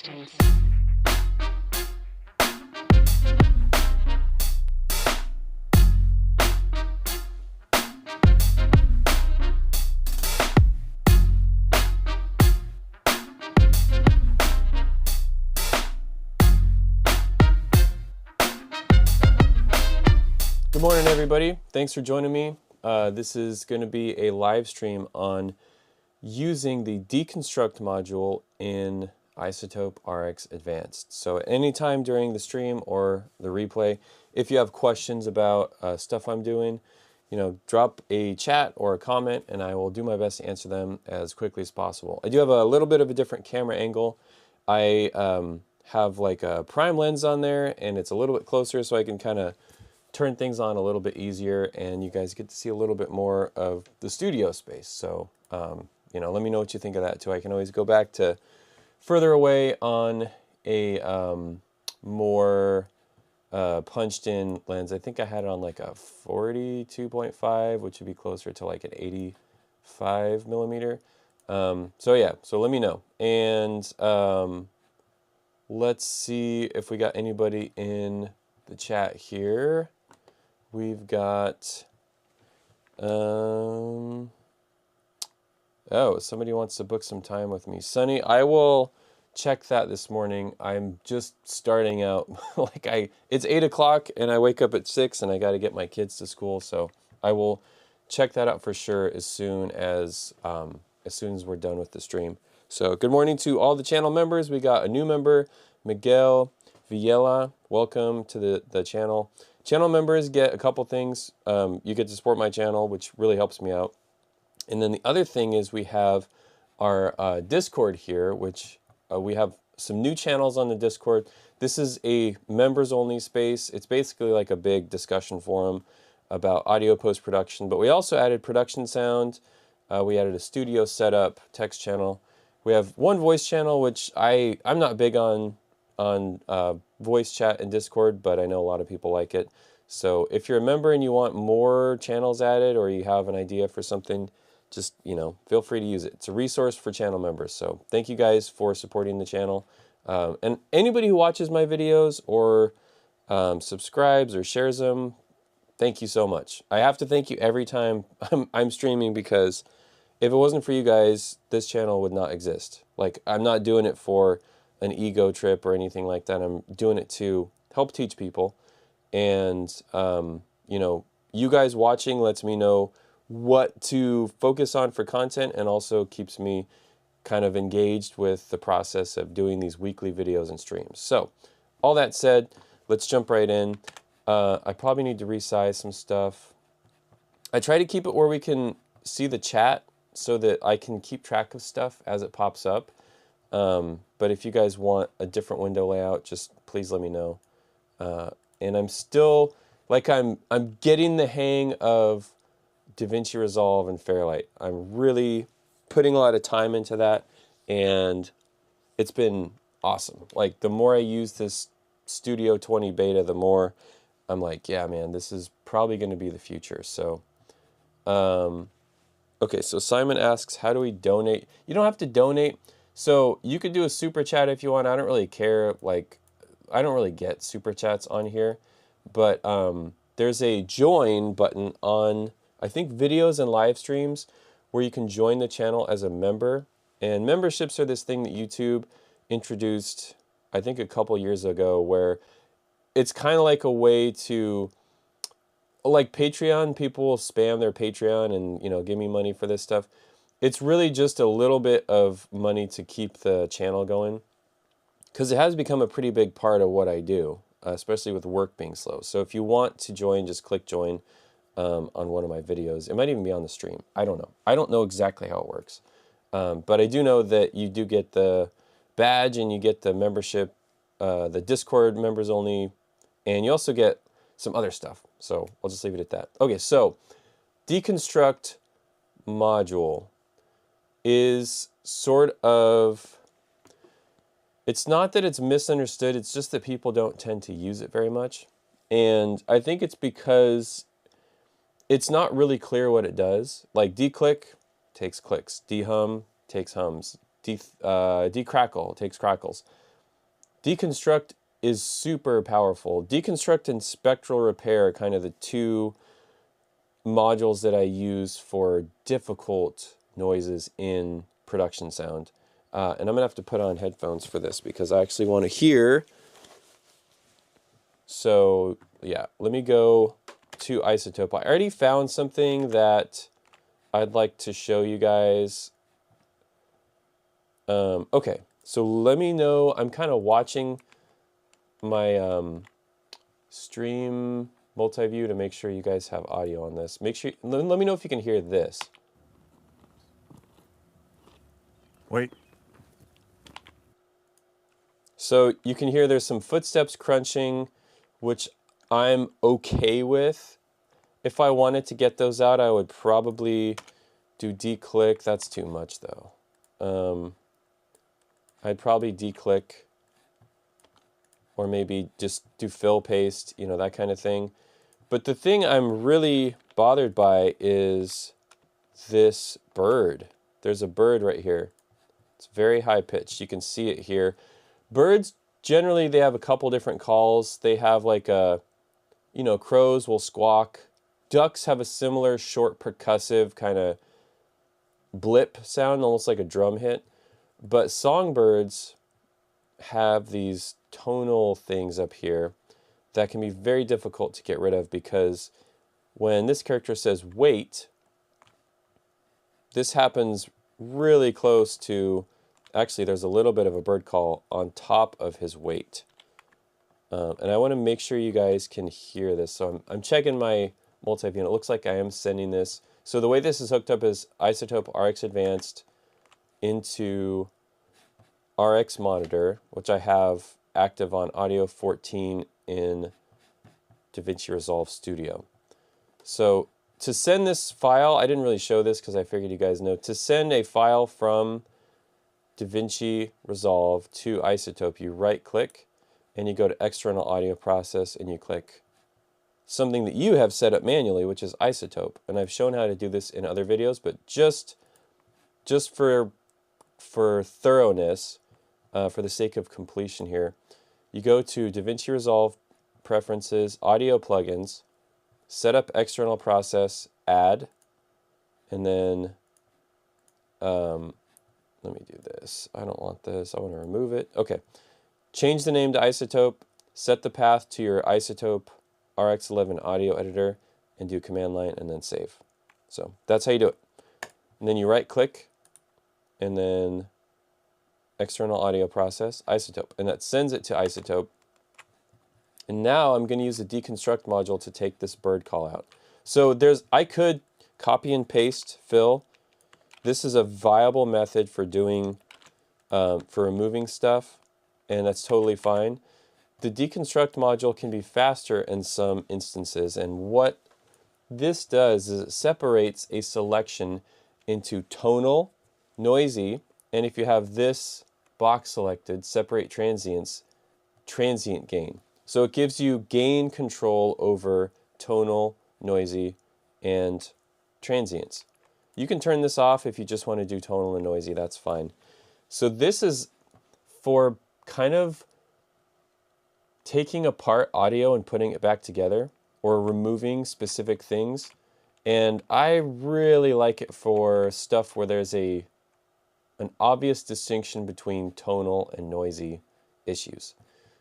distance. Good morning, everybody. Thanks for joining me. This is going to be a live stream on using the Deconstruct module in iZotope RX Advanced. So anytime during the stream or the replay, if you have questions about stuff I'm doing, drop a chat or a comment and I will do my best to answer them as quickly as possible. I do have a little bit of a different camera angle. I have like a prime lens on there and it's a little bit closer so I can kind of turn things on a little bit easier and you guys get to see a little bit more of the studio space. So, let me know what you think of that too. I can always go back to further away on a more punched in lens. I think I had it on like a 42.5, which would be closer to like an 85 millimeter. So let me know. And let's see if we got anybody in the chat here. We've got, oh, somebody wants to book some time with me. Sunny, I will check that this morning. I'm just starting out, it's 8 o'clock and I wake up at 6 and I got to get my kids to school. So I will check that out for sure as soon as we're done with the stream. So good morning to all the channel members. We got a new member, Miguel Villela. Welcome to the channel. Channel members get a couple things. You get to support my channel, which really helps me out. And then the other thing is we have our Discord here, which we have some new channels on the Discord. This is a members-only space. It's basically like a big discussion forum about audio post-production, but we also added production sound. We added a studio setup, text channel. We have one voice channel, which I'm not big on voice chat and Discord, but I know a lot of people like it. So if you're a member and you want more channels added or you have an idea for something, just, feel free to use it. It's a resource for channel members. So thank you guys for supporting the channel. And anybody who watches my videos or subscribes or shares them, thank you so much. I have to thank you every time I'm streaming because if it wasn't for you guys, this channel would not exist. Like, I'm not doing it for an ego trip or anything like that. I'm doing it to help teach people. And, you guys watching lets me know what to focus on for content and also keeps me kind of engaged with the process of doing these weekly videos and streams. So, all that said, let's jump right in. I probably need to resize some stuff. I try to keep it where we can see the chat so that I can keep track of stuff as it pops up. But if you guys want a different window layout, just please let me know. And I'm still, I'm getting the hang of DaVinci Resolve and Fairlight. I'm really putting a lot of time into that, and it's been awesome. Like, the more I use this Studio 20 beta, the more I'm like, yeah, man, this is probably going to be the future. So, okay, so Simon asks, how do we donate? You don't have to donate. So you could do a super chat if you want. I don't really care. I don't really get super chats on here, but there's a join button on, I think, videos and live streams where you can join the channel as a member. And memberships are this thing that YouTube introduced, I think, a couple years ago, where it's kind of like a way to, like Patreon, people will spam their Patreon and, give me money for this stuff. It's really just a little bit of money to keep the channel going because it has become a pretty big part of what I do, especially with work being slow. So if you want to join, just click join on one of my videos. It might even be on the stream. I don't know. I don't know exactly how it works. But I do know that you do get the badge and you get the membership, the Discord members only, and you also get some other stuff. So I'll just leave it at that. Okay, so Deconstruct module is sort of, it's not that it's misunderstood, it's just that people don't tend to use it very much. And I think it's because it's not really clear what it does. Like declick takes clicks, dehum takes hums, decrackle takes crackles. Deconstruct is super powerful. Deconstruct and spectral repair are kind of the two modules that I use for difficult noises in production sound. And I'm going to have to put on headphones for this because I actually want to hear. So yeah, let me go to iZotope. I already found something that I'd like to show you guys. Okay, so let me know. I'm kind of watching my stream multi-view to make sure you guys have audio on this. Make sure, let me know if you can hear this. Wait. So you can hear there's some footsteps crunching, which I'm okay with. If I wanted to get those out, I would probably do declick. That's too much though. I'd probably declick, or maybe just do fill paste, you know, that kind of thing. But the thing I'm really bothered by is this bird. There's a bird right here. It's very high pitched. You can see it here. Birds, generally, they have a couple different calls. They have like a, you know, crows will squawk. Ducks have a similar short percussive kind of blip sound, almost like a drum hit. But songbirds have these tonal things up here that can be very difficult to get rid of, because when this character says wait, this happens really close to, actually there's a little bit of a bird call on top of his wait. And I want to make sure you guys can hear this. So I'm checking my multi-view, and it looks like I am sending this. So the way this is hooked up is iZotope RX Advanced into RX Monitor, which I have active on Audio 14 in DaVinci Resolve Studio. So to send this file, I didn't really show this because I figured you guys know. To send a file from DaVinci Resolve to iZotope, you right-click and you go to External Audio Process and you click something that you have set up manually, which is iZotope. And I've shown how to do this in other videos, but just for thoroughness, for the sake of completion here, you go to DaVinci Resolve Preferences, Audio Plugins, set up External Process, Add, and then let me do this. I don't want this. I want to remove it. Okay. Change the name to iZotope, set the path to your iZotope RX11 audio editor, and do command line and then save. So that's how you do it. And then you right click and then External Audio Process, iZotope, and that sends it to iZotope. And now I'm going to use the Deconstruct module to take this bird call out. So I could copy and paste fill. This is a viable method for doing, for removing stuff, and that's totally fine. The Deconstruct module can be faster in some instances, and what this does is it separates a selection into tonal, noisy, and if you have this box selected, separate transients, transient gain. So it gives you gain control over tonal, noisy, and transients. You can turn this off if you just want to do tonal and noisy, that's fine. So this is for kind of taking apart audio and putting it back together, or removing specific things. And I really like it for stuff where there's an obvious distinction between tonal and noisy issues.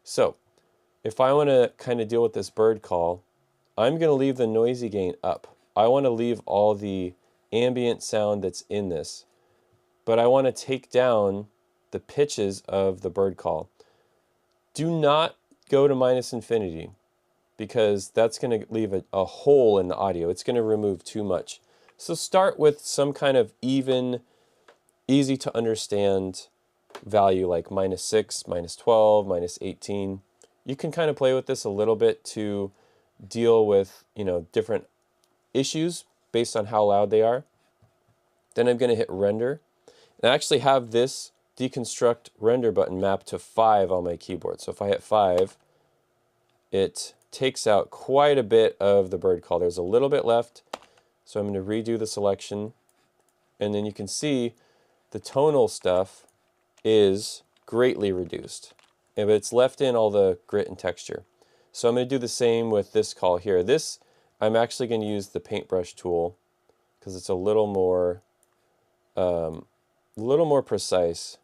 So if I want to kind of deal with this bird call, I'm going to leave the noisy gain up. I want to leave all the ambient sound that's in this, but I want to take down the pitches of the bird call. Do not go to -infinity, because that's going to leave a hole in the audio. It's going to remove too much. So start with some kind of even, easy to understand value like -6, -12, -18. You can kind of play with this a little bit to deal with, you know, different issues based on how loud they are. Then I'm going to hit render, and I actually have this Deconstruct render button mapped to 5 on my keyboard. So if I hit 5, it takes out quite a bit of the bird call. There's a little bit left, so I'm going to redo the selection, and then you can see the tonal stuff is greatly reduced. but it's left in all the grit and texture. So I'm going to do the same with this call here. This, I'm actually going to use the paintbrush tool because it's a little more precise.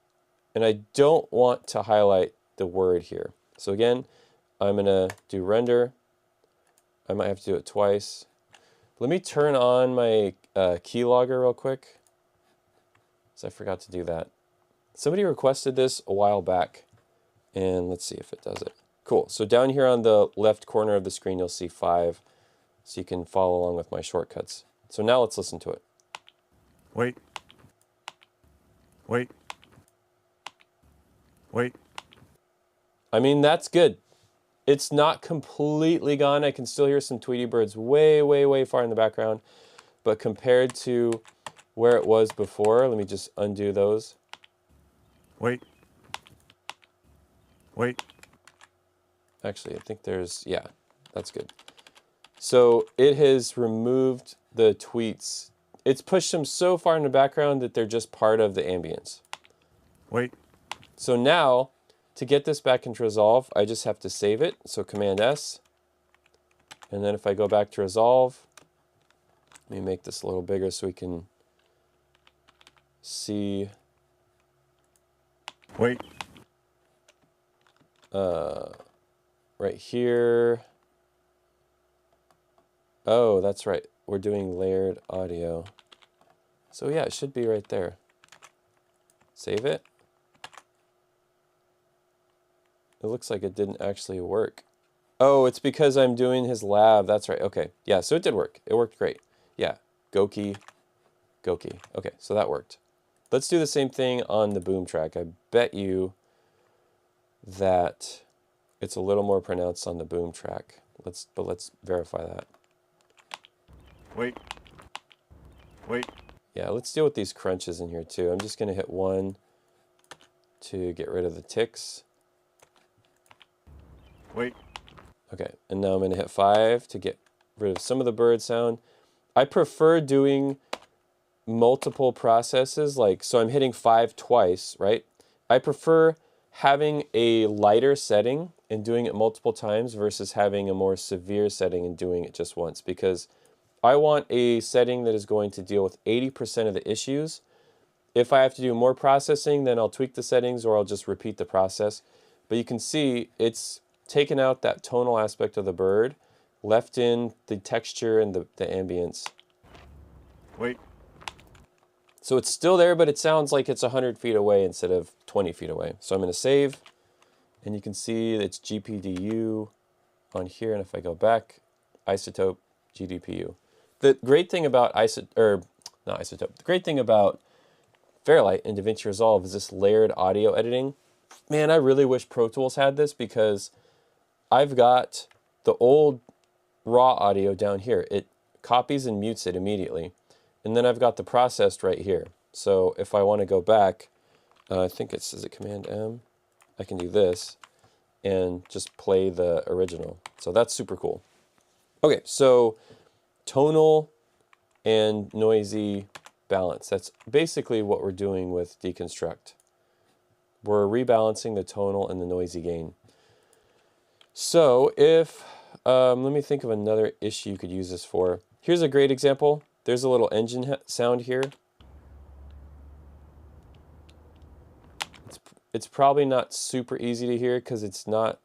And I don't want to highlight the word here. So again, I'm going to do render. I might have to do it twice. Let me turn on my keylogger real quick, so I forgot to do that. Somebody requested this a while back, and let's see if it does it. Cool. So down here on the left corner of the screen, you'll see 5, so you can follow along with my shortcuts. So now let's listen to it. Wait. Wait. Wait. I mean, that's good. It's not completely gone. I can still hear some Tweety birds way, way, way far in the background. But compared to where it was before, let me just undo those. Wait. Wait. Actually, I think there's, yeah, that's good. So it has removed the tweets. It's pushed them so far in the background that they're just part of the ambience. Wait. So now, to get this back into Resolve, I just have to save it. So Command S. And then if I go back to Resolve, let me make this a little bigger so we can see. Wait. Right here. Oh, that's right. We're doing layered audio. So yeah, it should be right there. Save it. It looks like it didn't actually work. Oh, it's because I'm doing his lab. That's right. Okay. Yeah, so it did work. It worked great. Yeah. Go key. Go key. Okay, so that worked. Let's do the same thing on the boom track. I bet you that it's a little more pronounced on the boom track. Let's verify that. Wait. Wait. Yeah, let's deal with these crunches in here too. I'm just going to hit 1 to get rid of the ticks. Wait. Okay, and now I'm going to hit 5 to get rid of some of the bird sound. I prefer doing multiple processes, like, so I'm hitting 5 twice, right? I prefer having a lighter setting and doing it multiple times versus having a more severe setting and doing it just once, because I want a setting that is going to deal with 80% of the issues. If I have to do more processing, then I'll tweak the settings or I'll just repeat the process. But you can see it's taken out that tonal aspect of the bird, left in the texture and the ambience. Wait. So it's still there, but it sounds like it's 100 feet away instead of 20 feet away. So I'm going to save, and you can see it's GPDU on here. And if I go back, iZotope, GDPU. The great thing about the great thing about Fairlight and DaVinci Resolve is this layered audio editing. Man, I really wish Pro Tools had this, because I've got the old raw audio down here. It copies and mutes it immediately. And then I've got the processed right here. So if I want to go back, I think is it Command M? I can do this and just play the original. So that's super cool. Okay, so tonal and noisy balance. That's basically what we're doing with Deconstruct. We're rebalancing the tonal and the noisy gain. So if, let me think of another issue you could use this for. Here's a great example. There's a little engine sound here. It's probably not super easy to hear because it's not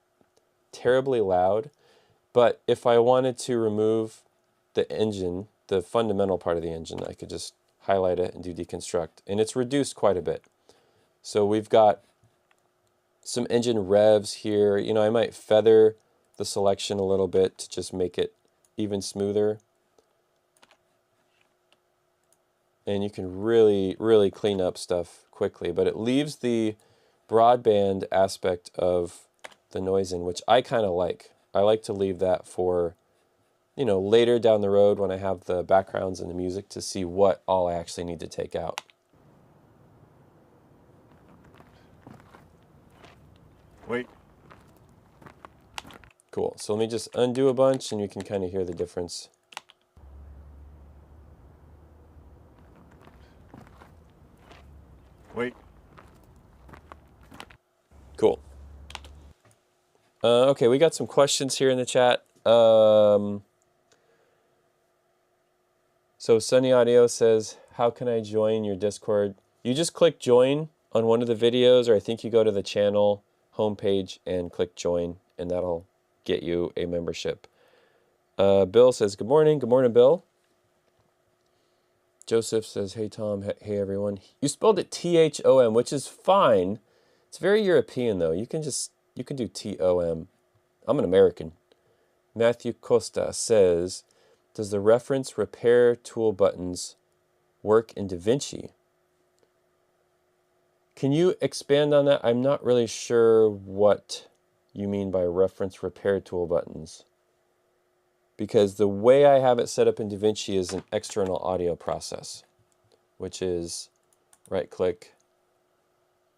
terribly loud. But if I wanted to remove the engine, the fundamental part of the engine, I could just highlight it and do deconstruct. And it's reduced quite a bit. So we've got some engine revs here. You know, I might feather the selection a little bit to just make it even smoother. And you can really, really clean up stuff quickly. But it leaves the broadband aspect of the noise in, which I kind of like. I like to leave that for, you know, later down the road when I have the backgrounds and the music to see what all I actually need to take out. Wait. Cool. So let me just undo a bunch and you can kind of hear the difference. Wait. Cool. Okay, we got some questions here in the chat. So Sunny Audio says, how can I join your Discord? You just click join on one of the videos, or I think you go to the channel homepage and click join, and that'll get you a membership. Bill says, good morning. Good morning, Bill. Joseph says, hey, Tom. Hey, everyone. You spelled it T-H-O-M, which is fine. It's very European, though. You can do T-O-M. I'm an American. Matthew Costa says, does the reference repair tool buttons work in DaVinci? Can you expand on that? I'm not really sure what you mean by reference repair tool buttons, because the way I have it set up in DaVinci is an external audio process, which is right-click,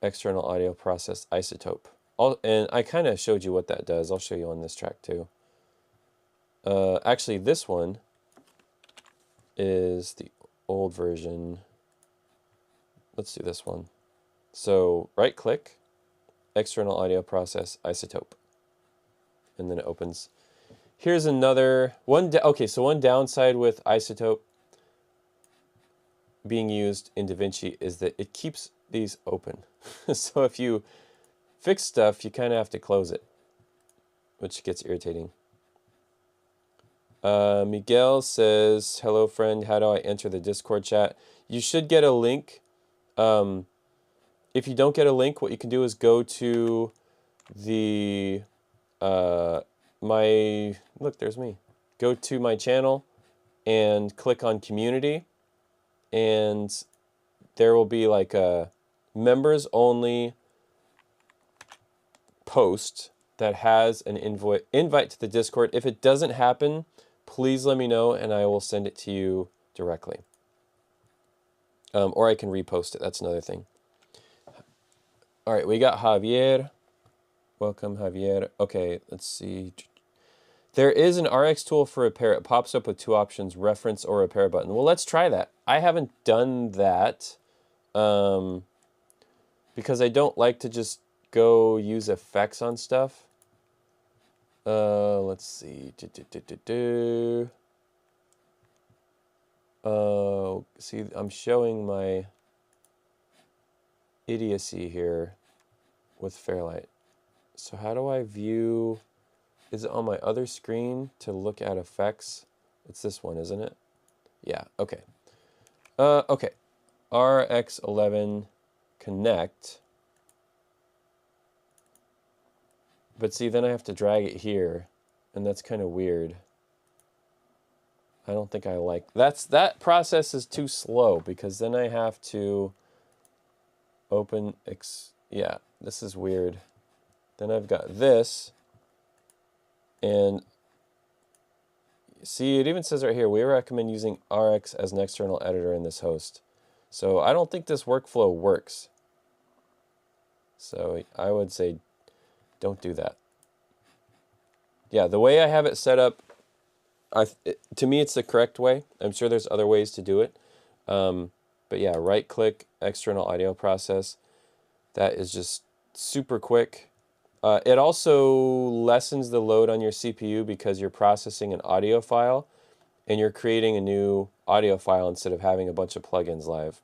external audio process, iZotope. And I kind of showed you what that does. I'll show you on this track too. Actually, this one is the old version. Let's do this one. So right-click, external audio process, iZotope, and then it opens. Here's another one. Okay, so one downside with iZotope being used in DaVinci is that it keeps these open. So if you fix stuff, you kind of have to close it, which gets irritating. Miguel says, hello, friend. How do I enter the Discord chat? You should get a link. If you don't get a link, what you can do is go to the look, there's me. Go to my channel and click on community, and there will be like a members only post that has an invite to the Discord. If it doesn't happen, please let me know and I will send it to you directly. Or I can repost it. That's another thing. All right, we got Javier. Welcome, Javier. Okay, let's see. There is an RX tool for repair. It pops up with two options, reference or repair button. Well, let's try that. I haven't done that because I don't like to just go use effects on stuff. Let's see. See, I'm showing my idiocy here with Fairlight. So how do I view? Is it on my other screen to look at effects? It's this one, isn't it? Yeah, okay. Okay. RX11 connect. But see, then I have to drag it here, and that's kind of weird. I don't think I like that process is too slow, because then I have to open yeah, this is weird. Then I've got this, and see, it even says right here, we recommend using RX as an external editor in this host. So I don't think this workflow works. So I would say don't do that. Yeah, the way I have it set up, to me it's the correct way. I'm sure there's other ways to do it. But yeah, right-click, external audio process. That is just super quick. It also lessens the load on your CPU because you're processing an audio file and you're creating a new audio file instead of having a bunch of plugins live.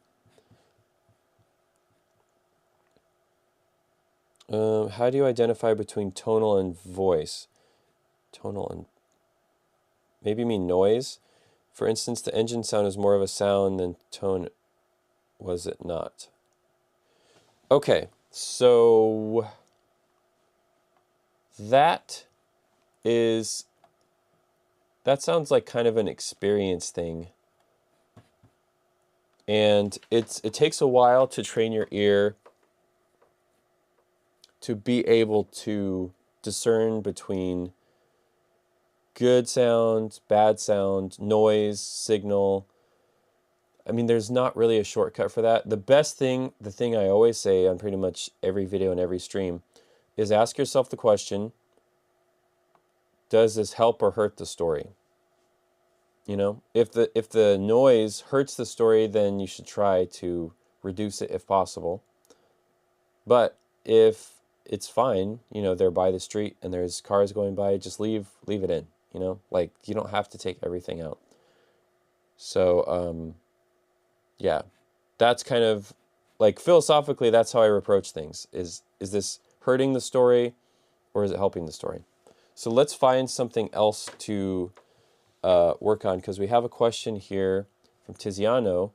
How do you identify between tonal and voice? Tonal and maybe mean noise. For instance, the engine sound is more of a sound than tone, was it not? Okay, so that sounds like kind of an experience thing. And it takes a while to train your ear to be able to discern between good sound, bad sound, noise, signal. I mean, there's not really a shortcut for that. The best thing, the thing I always say on pretty much every video and every stream, is ask yourself the question, does this help or hurt the story? You know, if the noise hurts the story, then you should try to reduce it if possible. But if it's fine. You know, they're by the street and there's cars going by. Just leave it in. You know, like you don't have to take everything out. So yeah, that's kind of like philosophically, that's how I approach things. Is this hurting the story or is it helping the story? So let's find something else to work on, because we have a question here from Tiziano.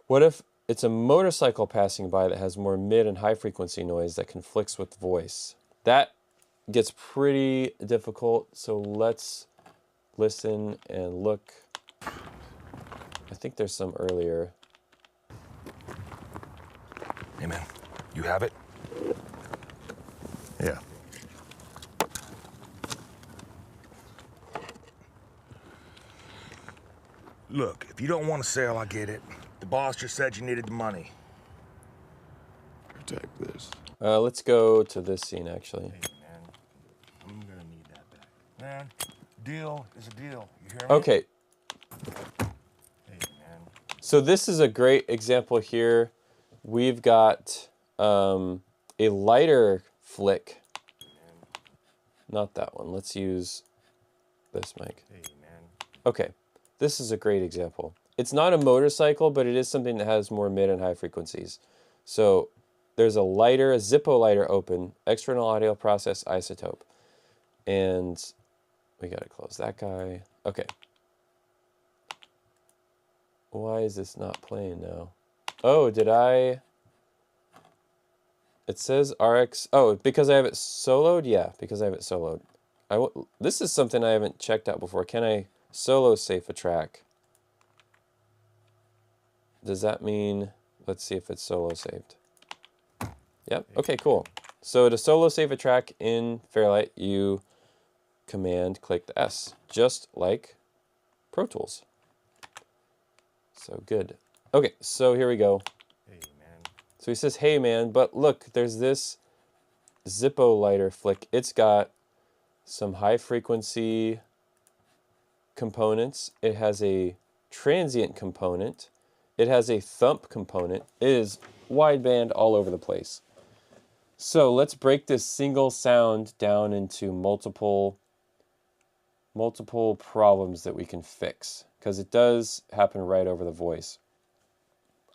What if it's a motorcycle passing by that has more mid and high frequency noise that conflicts with voice? That gets pretty difficult, so let's listen and look. I think there's some earlier. Hey man, you have it? Yeah. Look, if you don't want to sell, I get it. The boss just said you needed the money. Protect this. Let's go to this scene, actually. Hey man, I'm gonna need that back. Man, deal is a deal. You hear me? Okay. Hey man. So this is a great example here. We've got a lighter flick. Not that one. Let's use this mic. Hey man. Okay. This is a great example. It's not a motorcycle, but it is something that has more mid and high frequencies. So there's a lighter, a Zippo lighter open, external audio process iZotope. And we got to close that guy. Okay. Why is this not playing now? Oh, did I? It says RX. Oh, because I have it soloed? Yeah, because I have it soloed. This is something I haven't checked out before. Can I solo safe a track? Does that mean, let's see if it's solo saved. Yep, okay, cool. So to solo save a track in Fairlight, you command click the S, just like Pro Tools. So good. Okay, so here we go. Hey man. So he says, hey man, but look, there's this Zippo lighter flick. It's got some high frequency components. It has a transient component. It has a thump component. It is wideband all over the place. So let's break this single sound down into multiple problems that we can fix, because it does happen right over the voice.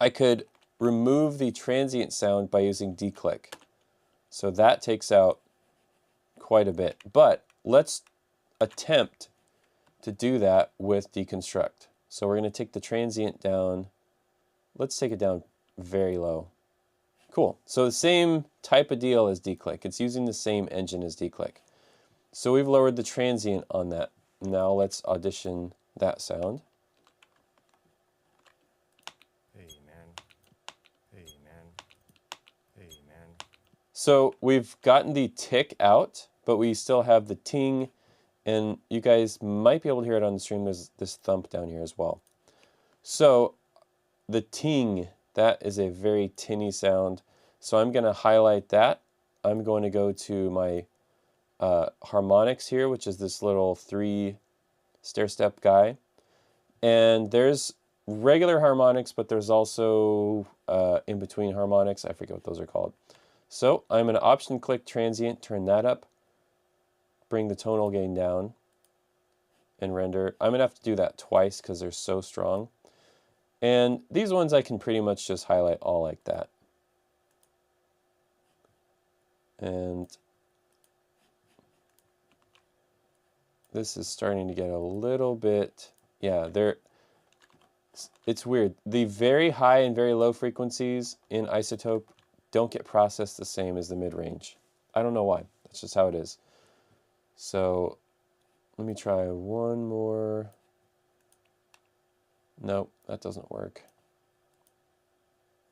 I could remove the transient sound by using declick. So that takes out quite a bit. But let's attempt to do that with Deconstruct. So we're going to take the transient down. Let's take it down very low. Cool. So the same type of deal as declick. It's using the same engine as declick. So we've lowered the transient on that. Now let's audition that sound. Hey man. Hey man. Hey man. So we've gotten the tick out, but we still have the ting, and you guys might be able to hear it on the stream. There's this thump down here as well. So the ting, that is a very tinny sound. So I'm going to highlight that. I'm going to go to my harmonics here, which is this little 3 stair-step guy. And there's regular harmonics, but there's also in-between harmonics. I forget what those are called. So I'm going to option click transient, turn that up, bring the tonal gain down, and render. I'm going to have to do that twice because they're so strong. And these ones I can pretty much just highlight all like that. And this is starting to get a little bit, yeah, it's weird. The very high and very low frequencies in iZotope don't get processed the same as the mid-range. I don't know why. That's just how it is. So let me try one more. Nope, that doesn't work.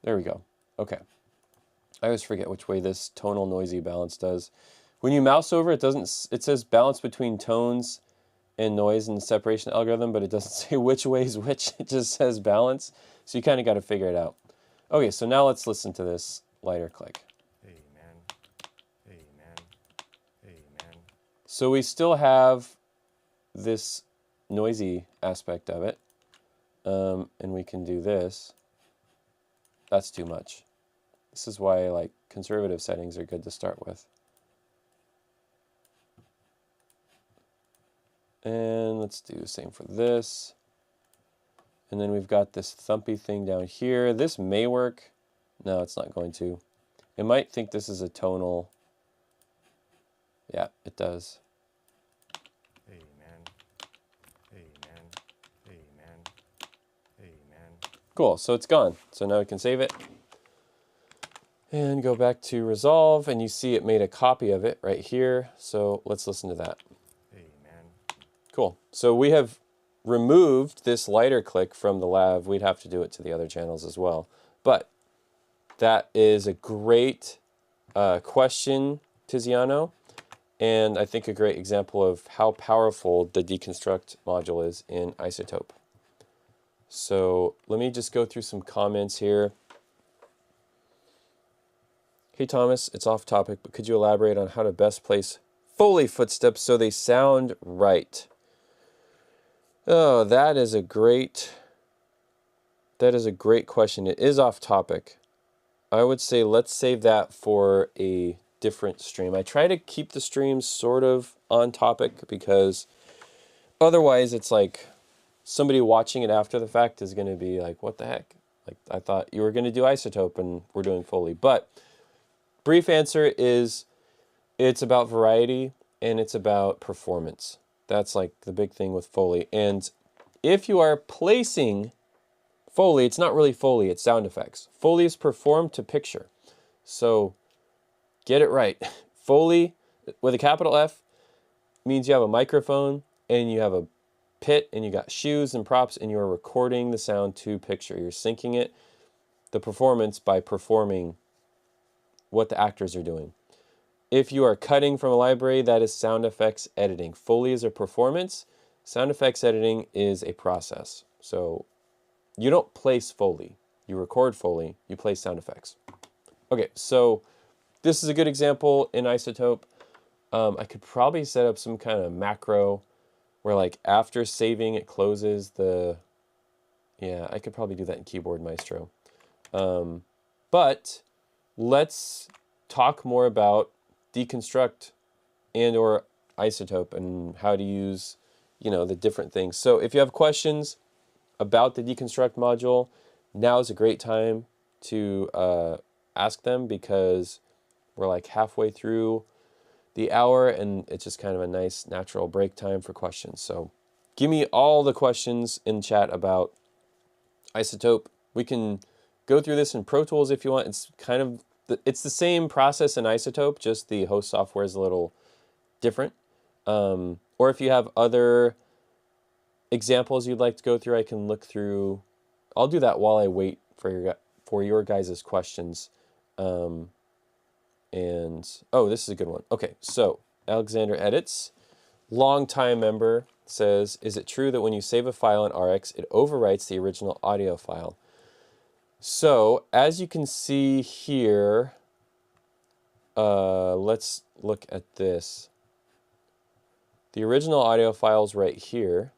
There we go. Okay. I always forget which way this tonal noisy balance does. When you mouse over, it says balance between tones and noise in the separation algorithm, but it doesn't say which way is which. It just says balance. So you kind of got to figure it out. Okay, so now let's listen to this lighter click. Hey man. Hey man. Hey man. So we still have this noisy aspect of it. And we can do this. That's too much. This is why like conservative settings are good to start with. And let's do the same for this. And then we've got this thumpy thing down here. This may work. No, it's not going to. It might think this is a tonal. Yeah, it does. Amen. Amen. Amen. Amen. Cool, so it's gone. So now we can save it. And go back to resolve, and you see it made a copy of it right here. So let's listen to that. Amen. Cool. So we have removed this lighter click from the lav. We'd have to do it to the other channels as well. But that is a great question, Tiziano, and I think a great example of how powerful the Deconstruct module is in iZotope. So let me just go through some comments here. Hey Thomas, it's off topic, but could you elaborate on how to best place Foley footsteps so they sound right? Oh, that is a great question. It is off topic. I would say let's save that for a different stream. I try to keep the streams sort of on topic because otherwise it's like somebody watching it after the fact is going to be like, what the heck? Like, I thought you were going to do iZotope and we're doing Foley. But brief answer is it's about variety and it's about performance. That's like the big thing with Foley. And if you are placing Foley, it's not really Foley, it's sound effects. Foley is performed to picture. So get it right. Foley with a capital F means you have a microphone and you have a pit and you got shoes and props and you're recording the sound to picture. You're syncing it, the performance, by performing what the actors are doing. If you are cutting from a library, that is sound effects editing. Foley is a performance. Sound effects editing is a process. So you don't place Foley. You record Foley. You place sound effects. Okay, so this is a good example in iZotope. I could probably set up some kind of macro where like after saving it closes the... Yeah, I could probably do that in Keyboard Maestro. But let's talk more about Deconstruct and or iZotope and how to use, you know, the different things. So if you have questions about the Deconstruct module, now is a great time to ask them because we're like halfway through the hour and it's just kind of a nice natural break time for questions. So give me all the questions in chat about iZotope. We can go through this in Pro Tools if you want. It's kind of it's the same process in iZotope, just the host software is a little different. Or if you have other examples you'd like to go through, I can look through. I'll do that while I wait for your guys' questions. And oh, this is a good one. Okay, so Alexander Edits, longtime member, says, is it true that when you save a file in RX, it overwrites the original audio file? So, as you can see here, let's look at this. The original audio file is right here,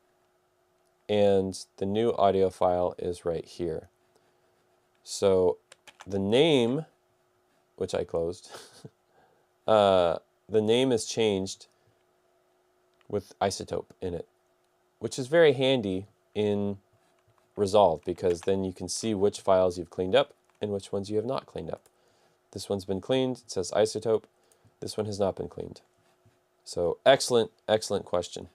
and the new audio file is right here. So, the name, which I closed, the name is changed with iZotope in it, which is very handy in Resolve because then you can see which files you've cleaned up and which ones you have not cleaned up. This one's been cleaned, it says iZotope. This one has not been cleaned. So excellent, excellent question.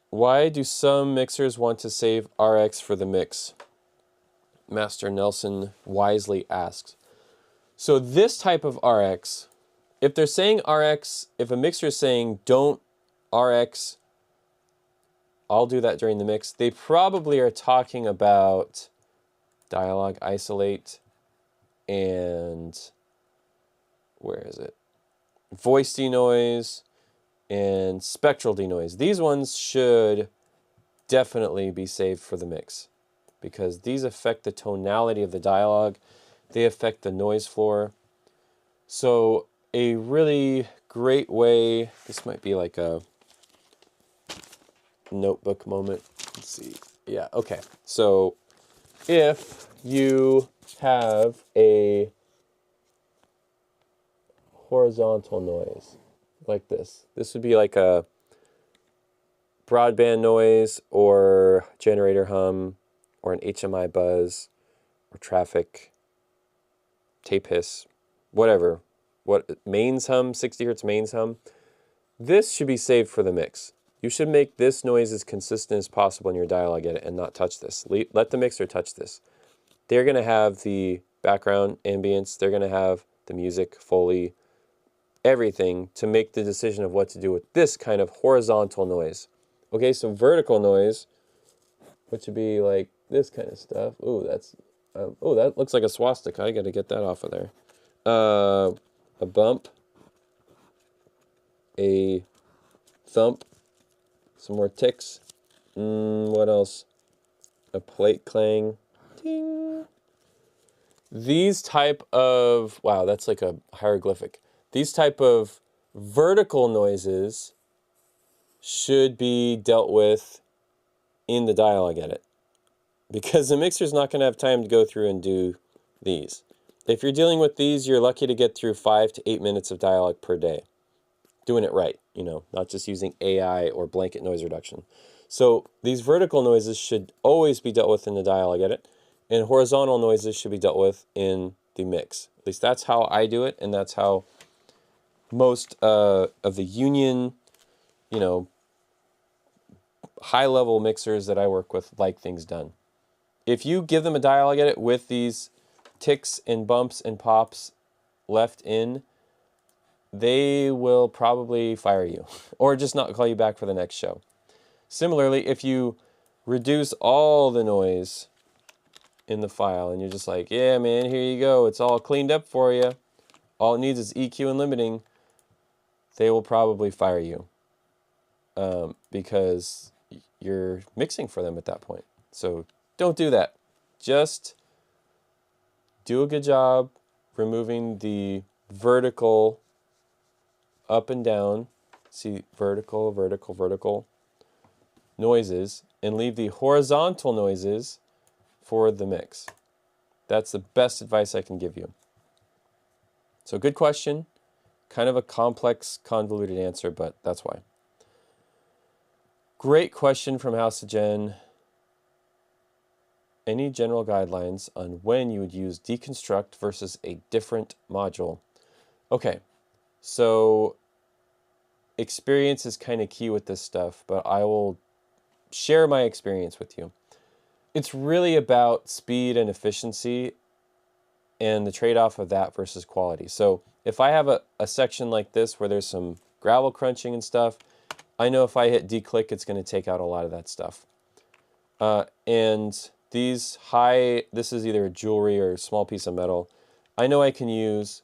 Why do some mixers want to save RX for the mix? Master Nelson wisely asks. So this type of RX, if they're saying RX, if a mixer is saying don't RX, I'll do that during the mix, they probably are talking about dialogue isolate and where is it? Voice denoise and spectral denoise. These ones should definitely be saved for the mix because these affect the tonality of the dialogue. They affect the noise floor. So a really great way, this might be like a notebook moment. Let's see. Yeah, okay. So if you have a horizontal noise like this. This would be like a broadband noise or generator hum or an HMI buzz or traffic, tape hiss, whatever. What mains hum, 60 hertz mains hum. This should be saved for the mix. You should make this noise as consistent as possible in your dialogue edit and not touch this. Let the mixer touch this. They're going to have the background ambience. They're going to have the music, Foley, everything to make the decision of what to do with this kind of horizontal noise. Okay, so vertical noise, which would be like this kind of stuff. Ooh, that's, oh, that looks like a swastika. I got to get that off of there. A bump, a thump, some more ticks. What else? A plate clang. Ding. These type of, wow, that's like a hieroglyphic. These type of vertical noises should be dealt with in the dialogue edit because the mixer's not going to have time to go through and do these. If you're dealing with these, you're lucky to get through 5 to 8 minutes of dialogue per day. Doing it right, you know, not just using AI or blanket noise reduction. So these vertical noises should always be dealt with in the dialogue edit, and horizontal noises should be dealt with in the mix. At least that's how I do it, and that's how most of the union, you know, high-level mixers that I work with like things done. If you give them a dialogue edit with these ticks and bumps and pops left in, they will probably fire you or just not call you back for the next show. Similarly, if you reduce all the noise in the file and you're just like, yeah, man, here you go. It's all cleaned up for you. All it needs is EQ and limiting. They will probably fire you because you're mixing for them at that point. So don't do that. Just do a good job removing the vertical up and down, see vertical, vertical, vertical noises, and leave the horizontal noises for the mix. That's the best advice I can give you. So good question, kind of a complex, convoluted answer, but that's why. Great question from House of Jen. Any general guidelines on when you would use Deconstruct versus a different module? Okay, so experience is kind of key with this stuff, but I will share my experience with you. It's really about speed and efficiency and the trade-off of that versus quality. So if I have a section like this where there's some gravel crunching and stuff, I know if I hit declick, it's going to take out a lot of that stuff. And these this is either jewelry or a small piece of metal. I know I can use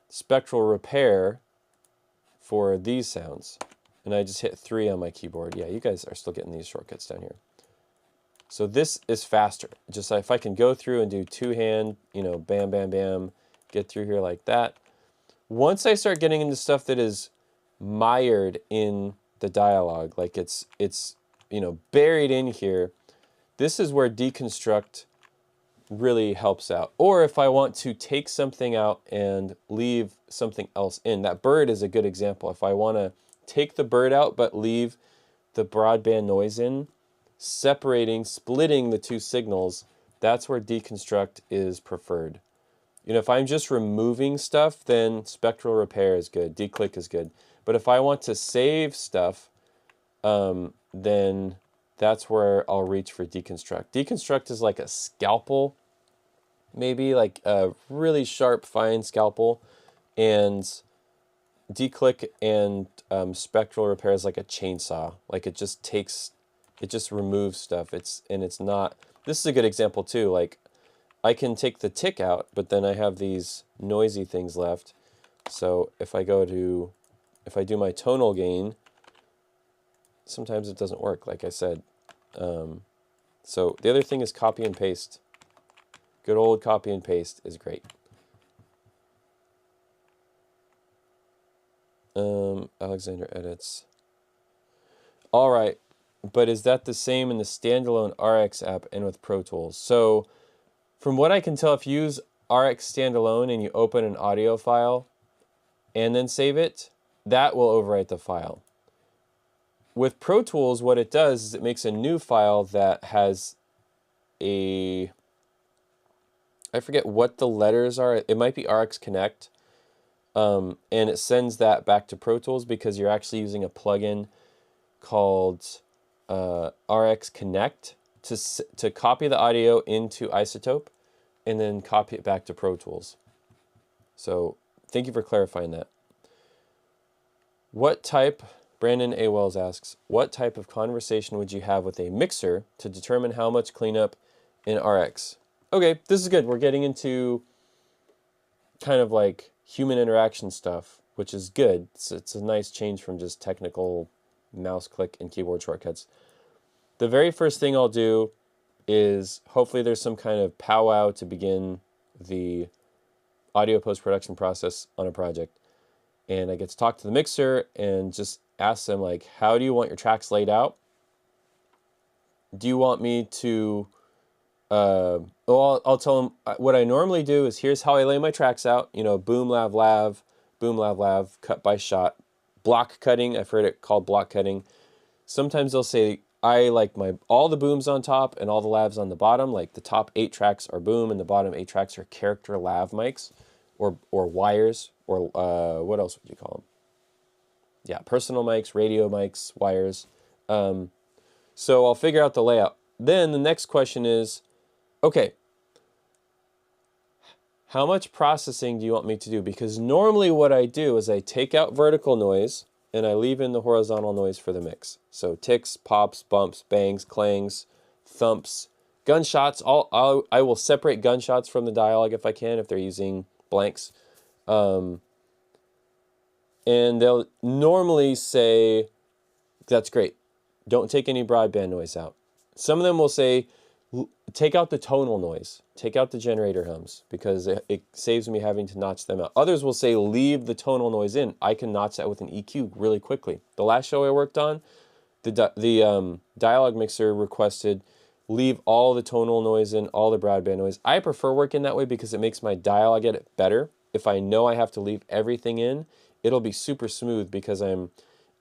spectral repair for these sounds. And I just hit 3 on my keyboard. Yeah, you guys are still getting these shortcuts down here. So this is faster. Just if I can go through and do 2-hand, you know, bam, bam, bam, get through here like that. Once I start getting into stuff that is mired in the dialogue, like it's you know, buried in here, this is where Deconstruct really helps out. Or if I want to take something out and leave something else in. That bird is a good example. If I want to take the bird out but leave the broadband noise in, splitting the two signals, that's where Deconstruct is preferred. You know, if I'm just removing stuff, then spectral repair is good, declick is good. But if I want to save stuff, then that's where I'll reach for Deconstruct. Deconstruct is like a scalpel, maybe like a really sharp, fine scalpel, and declick and spectral repair is like a chainsaw. Like it just removes stuff. It's not. This is a good example too. Like I can take the tick out, but then I have these noisy things left. So if I do my tonal gain, sometimes it doesn't work, like I said. So the other thing is copy and paste. Good old copy and paste is great. Alexander edits. All right. but is that the same in the standalone RX app and with Pro Tools? So from what I can tell, if you use RX standalone and you open an audio file and then save it, that will overwrite the file. With Pro Tools, what it does is it makes a new file that has I forget what the letters are. It might be RX Connect. And it sends that back to Pro Tools because you're actually using a plugin called RX Connect to copy the audio into iZotope and then copy it back to Pro Tools. So thank you for clarifying that. Brandon A. Wells asks, what type of conversation would you have with a mixer to determine how much cleanup in RX? Okay, this is good. We're getting into kind of like human interaction stuff, which is good. It's a nice change from just technical mouse click and keyboard shortcuts. The very first thing I'll do is hopefully there's some kind of powwow to begin the audio post-production process on a project. And I get to talk to the mixer and just ask them, like, how do you want your tracks laid out? Do you want me to... I'll tell them what I normally do is here's how I lay my tracks out. You know, boom, lav, lav, boom, lav, lav, cut by shot. Block cutting, I've heard it called block cutting. Sometimes they'll say, I like all the booms on top and all the lavs on the bottom. Like the top 8 tracks are boom and the bottom 8 tracks are character lav mics or wires or what else would you call them? Yeah, personal mics, radio mics, wires. So I'll figure out the layout. Then the next question is, okay, how much processing do you want me to do? Because normally what I do is I take out vertical noise and I leave in the horizontal noise for the mix. So ticks, pops, bumps, bangs, clangs, thumps, gunshots. I will separate gunshots from the dialogue if I can, if they're using blanks. And they'll normally say, that's great. Don't take any broadband noise out. Some of them will say, take out the tonal noise. Take out the generator hums because it saves me having to notch them out. Others will say, leave the tonal noise in. I can notch that with an EQ really quickly. The last show I worked on, the dialogue mixer requested, leave all the tonal noise in, all the broadband noise. I prefer working that way because it makes my dialogue edit better. If I know I have to leave everything in, it'll be super smooth because I'm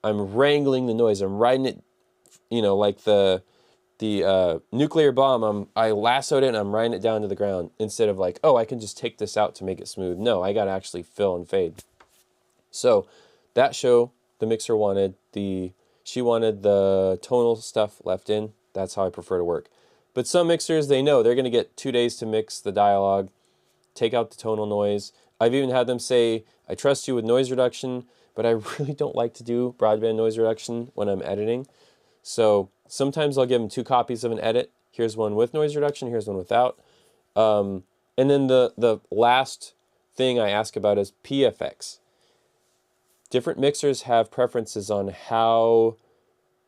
wrangling the noise. I'm riding it, you know, like the nuclear bomb. I lassoed it and I'm riding it down to the ground instead of like, oh, I can just take this out to make it smooth. No, I got to actually fill and fade. So that show, the mixer she wanted the tonal stuff left in. That's how I prefer to work. But some mixers, they know they're going to get 2 days to mix the dialogue, take out the tonal noise. I've even had them say, I trust you with noise reduction, but I really don't like to do broadband noise reduction when I'm editing. So sometimes I'll give them 2 copies of an edit. Here's one with noise reduction, here's one without. And then the last thing I ask about is PFX. Different mixers have preferences on how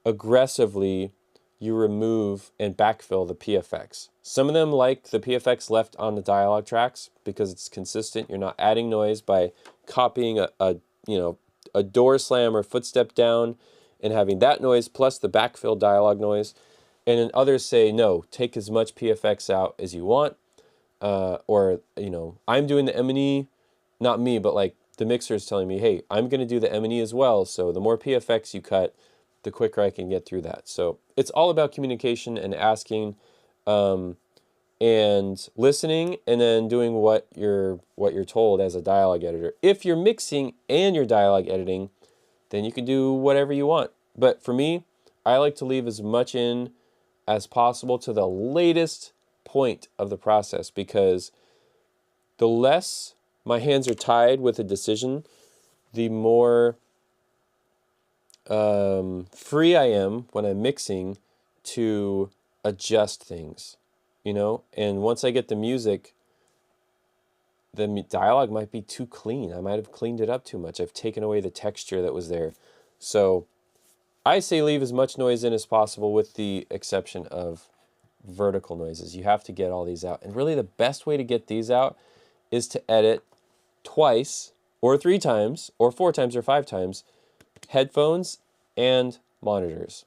aggressively you remove and backfill the PFX. Some of them like the PFX left on the dialogue tracks because it's consistent. You're not adding noise by copying a door slam or footstep down and having that noise plus the backfill dialogue noise. And then others say, no, take as much PFX out as you want. Or, you know, I'm doing the M&E, not me, but like the mixer is telling me, hey, I'm going to do the M&E as well. So the more PFX you cut, the quicker I can get through that. So it's all about communication and asking and listening and then doing what you're told as a dialogue editor. If you're mixing and you're dialogue editing, then you can do whatever you want. But for me, I like to leave as much in as possible to the latest point of the process because the less my hands are tied with a decision, the more free I am when I'm mixing to adjust things, you know? And once I get the music, the dialogue might be too clean. I might have cleaned it up too much. I've taken away the texture that was there. So I say leave as much noise in as possible with the exception of vertical noises. You have to get all these out. And really the best way to get these out is to edit twice or 3 times or 4 times or 5 times headphones and monitors.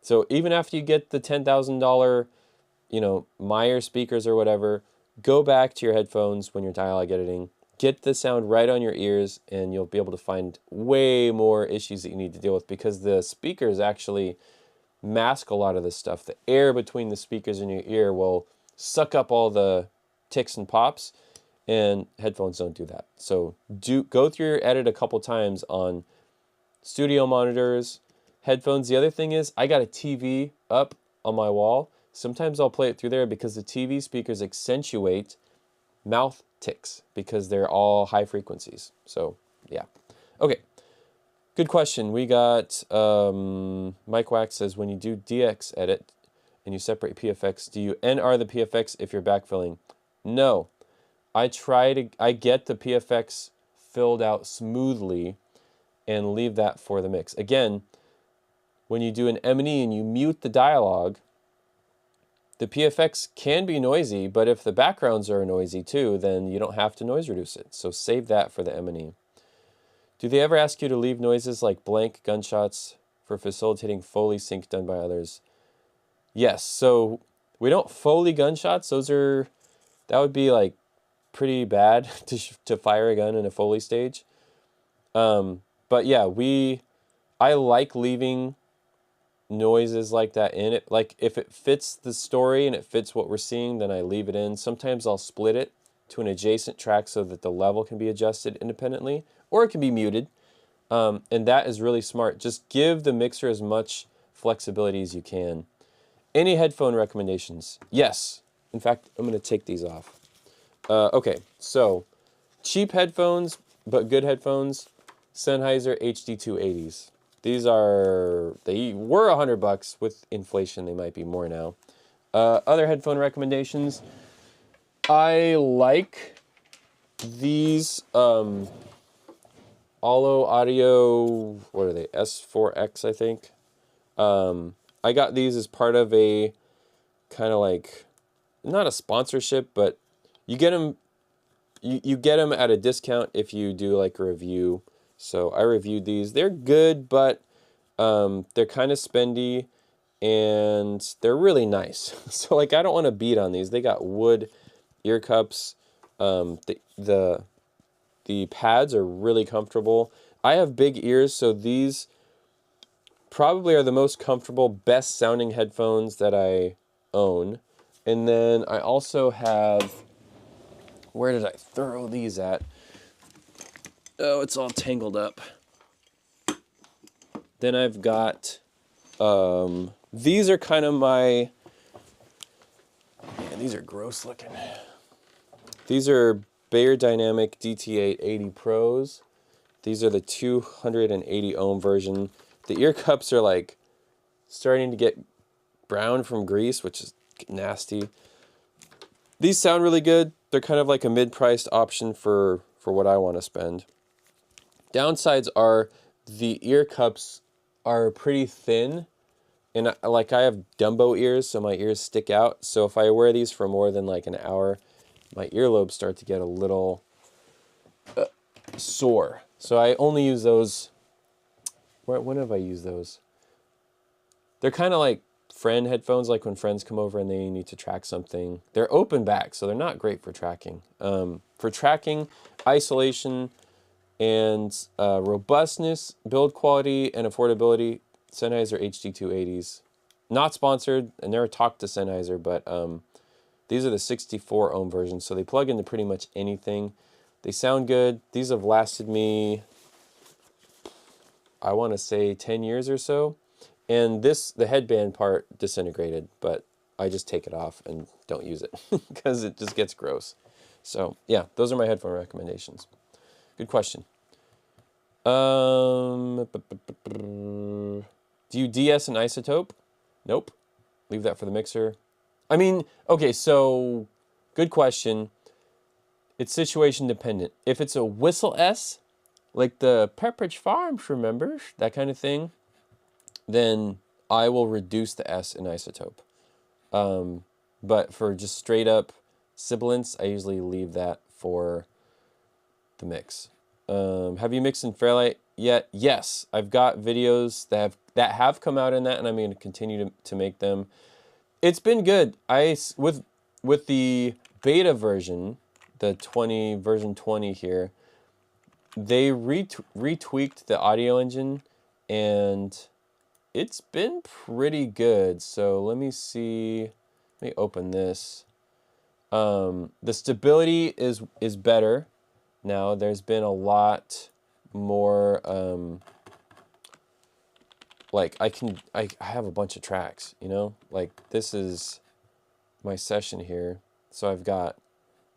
So even after you get the $10,000, you know, Meyer speakers or whatever, go back to your headphones when you're dialogue editing. Get the sound right on your ears, and you'll be able to find way more issues that you need to deal with, because the speakers actually mask a lot of this stuff. The air between the speakers in your ear will suck up all the ticks and pops, and headphones don't do that. So go through your edit a couple times on studio monitors, headphones. The other thing is, I got a TV up on my wall. Sometimes I'll play it through there because the TV speakers accentuate mouth ticks because they're all high frequencies. So yeah. Okay. Good question. We got Mike Wax says, when you do DX edit and you separate PFX, do you NR the PFX if you're backfilling? No. I get the PFX filled out smoothly and leave that for the mix. Again, when you do an M&E and you mute the dialogue, the PFX can be noisy, but if the backgrounds are noisy too, then you don't have to noise reduce it. So save that for the M&E. Do they ever ask you to leave noises like blank gunshots for facilitating Foley sync done by others? Yes, so we don't Foley gunshots. That would be like pretty bad to fire a gun in a Foley stage. But yeah, I like leaving noises like that in it. Like if it fits the story and it fits what we're seeing, then I leave it in. Sometimes I'll split it to an adjacent track so that the level can be adjusted independently, or it can be muted. And that is really smart. Just give the mixer as much flexibility as you can. Any headphone recommendations? Yes. In fact, I'm going to take these off. Okay, so cheap headphones, but good headphones, Sennheiser HD280s. They were $100 with inflation. They might be more now. Other headphone recommendations. I like these Allo Audio, what are they? S4X, I think. I got these as part of a kind of like, not a sponsorship, but you get them, you get them at a discount if you do like a review. So I reviewed these. They're good, but they're kind of spendy, and they're really nice. So like, I don't want to beat on these. They got wood ear cups. The pads are really comfortable. I have big ears, so these probably are the most comfortable, best sounding headphones that I own. And then I also have, where did I throw these at? Oh, it's all tangled up. Then I've got, these are kind of my, man, these are gross looking. These are Bayer Dynamic DT880 Pros. These are the 280 ohm version. The ear cups are like starting to get brown from grease, which is nasty. These sound really good. They're kind of like a mid-priced option for what I want to spend. Downsides are the ear cups are pretty thin, and I have Dumbo ears, so my ears stick out. So if I wear these for more than like an hour, my earlobes start to get a little sore. So I only use those. When have I used those? They're kind of like friend headphones, like when friends come over and they need to track something. They're open back, so they're not great for tracking. For tracking, isolation, and robustness, build quality, and affordability, Sennheiser HD280s. Not sponsored. I never talked to Sennheiser, but these are the 64 ohm versions, so they plug into pretty much anything. They sound good. These have lasted me, I want to say 10 years or so. And the headband part disintegrated, but I just take it off and don't use it because it just gets gross. So yeah, those are my headphone recommendations. Good question. Do you DS an iZotope? Nope. Leave that for the mixer. I mean, okay, so good question. It's situation dependent. If it's a whistle S, like the Pepperidge Farms, remember? That kind of thing, then I will reduce the S in iZotope. But for just straight up sibilance, I usually leave that for the mix. Have you mixed in Fairlight yet? Yes, I've got videos that that have come out in that, and I'm going to continue to make them. It's been good. With the beta version, the version 20 here, they retweaked the audio engine, and it's been pretty good. So let me see. Let me open this. The stability is better now. There's been a lot more. Like I have a bunch of tracks. You know, like this is my session here. So I've got,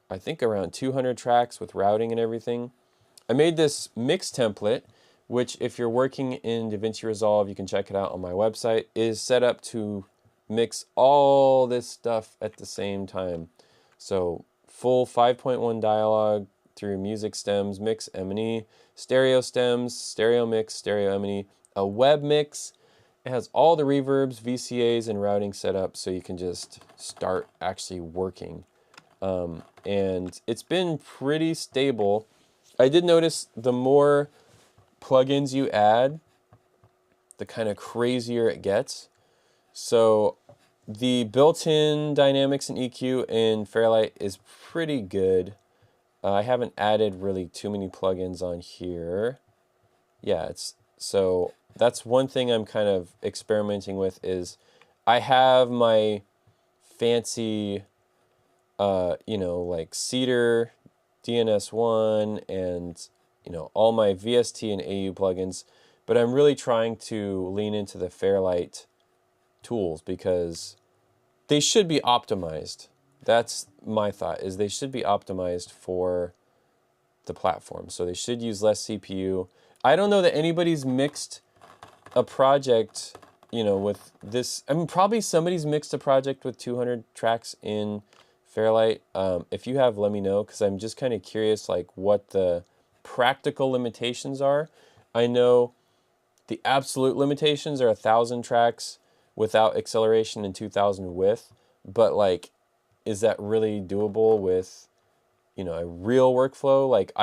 I think, around 200 tracks with routing and everything. I made this mix template, which if you're working in DaVinci Resolve, you can check it out on my website, is set up to mix all this stuff at the same time. So full 5.1 dialogue through music stems, mix, M&E, stereo stems, stereo mix, stereo M&E, a web mix. It has all the reverbs, VCAs, and routing set up so you can just start actually working. And it's been pretty stable. I did notice the more plugins you add, the kind of crazier it gets. So the built-in dynamics and EQ in Fairlight is pretty good. I haven't added really too many plugins on here. Yeah, so that's one thing I'm kind of experimenting with is I have my fancy, you know, like Cedar, DNS1, and, you know, all my VST and AU plugins, but I'm really trying to lean into the Fairlight tools because they should be optimized. That's my thought, is they should be optimized for the platform. So they should use less CPU. I don't know that anybody's mixed a project, you know, with this. I mean, probably somebody's mixed a project with 200 tracks in Fairlight. If you have, let me know, because I'm just kind of curious, like, what the practical limitations are. I know the absolute limitations are 1,000 tracks without acceleration and 2,000 with, but, like, is that really doable with, you know, a real workflow? Like,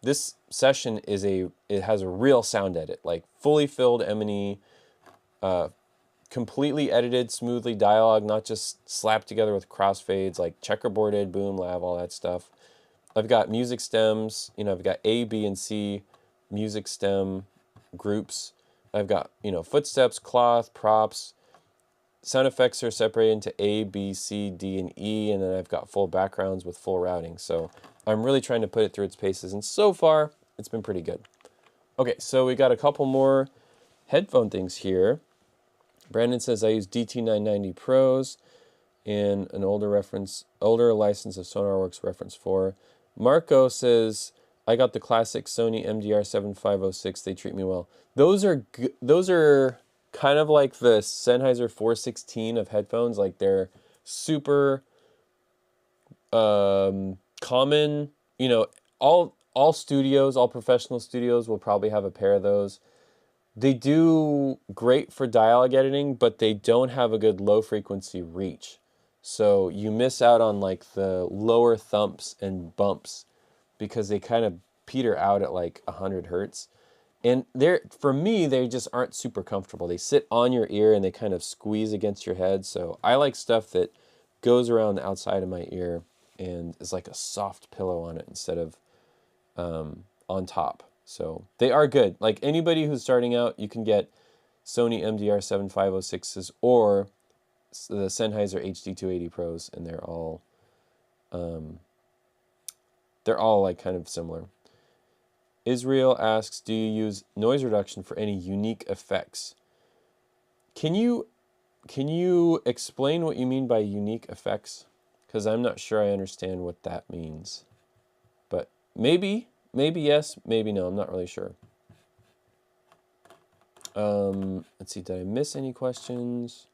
this session it has a real sound edit, like fully filled M&E, completely edited smoothly dialogue, not just slapped together with crossfades, like checkerboarded, boom, lav, all that stuff. I've got music stems, you know, I've got A, B, and C music stem groups. I've got, you know, footsteps, cloth, props. Sound effects are separated into A, B, C, D, and E, and then I've got full backgrounds with full routing. So I'm really trying to put it through its paces, and so far, it's been pretty good. Okay, so we got a couple more headphone things here. Brandon says, I use DT990 Pros and an older license of SonarWorks Reference 4. Marco says, I got the classic Sony MDR7506. They treat me well. Those are kind of like the Sennheiser 416 of headphones. Like, they're super common. You know, all studios, all professional studios will probably have a pair of those. They do great for dialogue editing, but they don't have a good low frequency reach. So you miss out on, like, the lower thumps and bumps because they kind of peter out at like 100 hertz. And for me, they just aren't super comfortable. They sit on your ear and they kind of squeeze against your head. So I like stuff that goes around the outside of my ear and is like a soft pillow on it instead of on top. So they are good. Like, anybody who's starting out, you can get Sony MDR7506s or the Sennheiser HD280 Pros, and they're all like kind of similar. Israel asks, do you use noise reduction for any unique effects? Can you explain what you mean by unique effects? Because I'm not sure I understand what that means. But maybe yes, maybe no. I'm not really sure. Let's see, did I miss any questions?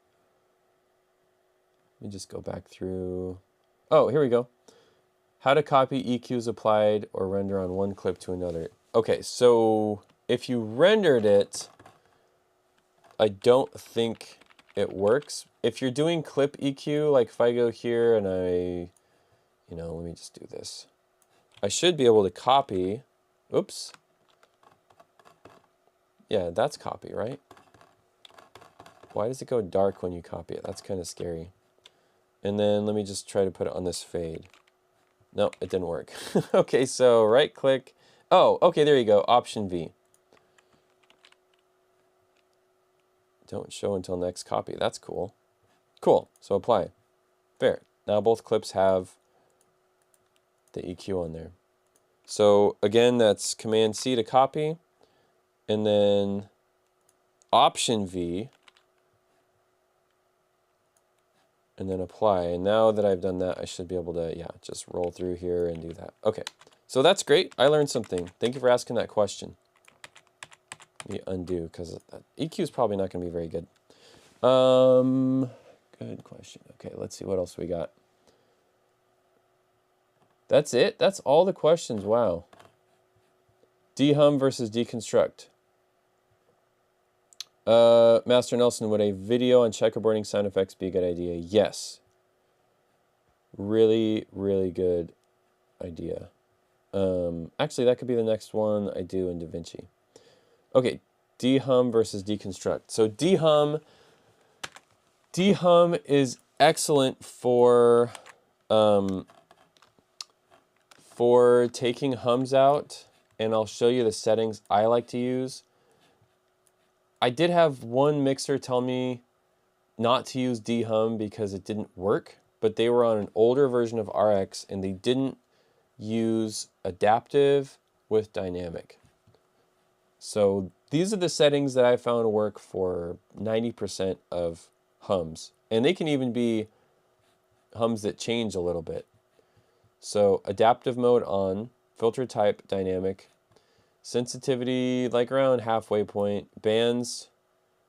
Let me just go back through. Oh, here we go. How to copy EQs applied or render on one clip to another. Okay, so if you rendered it, I don't think it works. If you're doing clip EQ, like if I go here and let me just do this. I should be able to copy. Oops. Yeah, that's copy, right? Why does it go dark when you copy it? That's kind of scary. And then let me just try to put it on this fade. No, it didn't work. Okay, so right click. Oh, okay, there you go. Option V. Don't show until next copy. That's cool. Cool. So apply. Fair. Now both clips have the EQ on there. So again, that's Command C to copy, and then Option V, and then apply. And now that I've done that, I should be able to, yeah, just roll through here and do that. Okay, so that's great. I learned something. Thank you for asking that question. Let me undo, because EQ is probably not going to be very good. Good question. Okay, let's see what else we got. That's it? That's all the questions. Wow. Dehum versus deconstruct. Master Nelson, would a video on checkerboarding sound effects be a good idea? Yes. Really, really good idea. Actually, that could be the next one I do in DaVinci. Okay, dehum versus deconstruct. So dehum is excellent for taking hums out, and I'll show you the settings I like to use. I did have one mixer tell me not to use dehum because it didn't work, but they were on an older version of RX and they didn't use adaptive with dynamic. So these are the settings that I found work for 90% of hums. And they can even be hums that change a little bit. So adaptive mode on, filter type dynamic, sensitivity like around halfway point, bands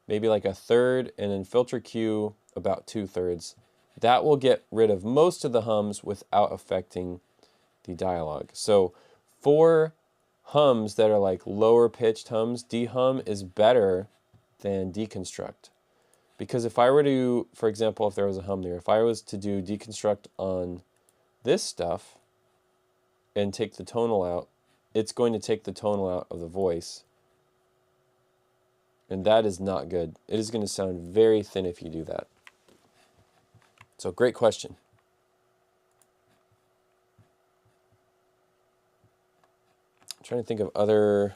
maybe like a third, and then filter Q about 2/3. That will get rid of most of the hums without affecting the dialogue. So for hums that are like lower pitched hums, dehum is better than deconstruct. Because if I were to, for example, if there was a hum there, if I was to do deconstruct on this stuff and take the tonal out, it's going to take the tonal out of the voice. And that is not good. It is going to sound very thin if you do that. So great question. I'm trying to think of other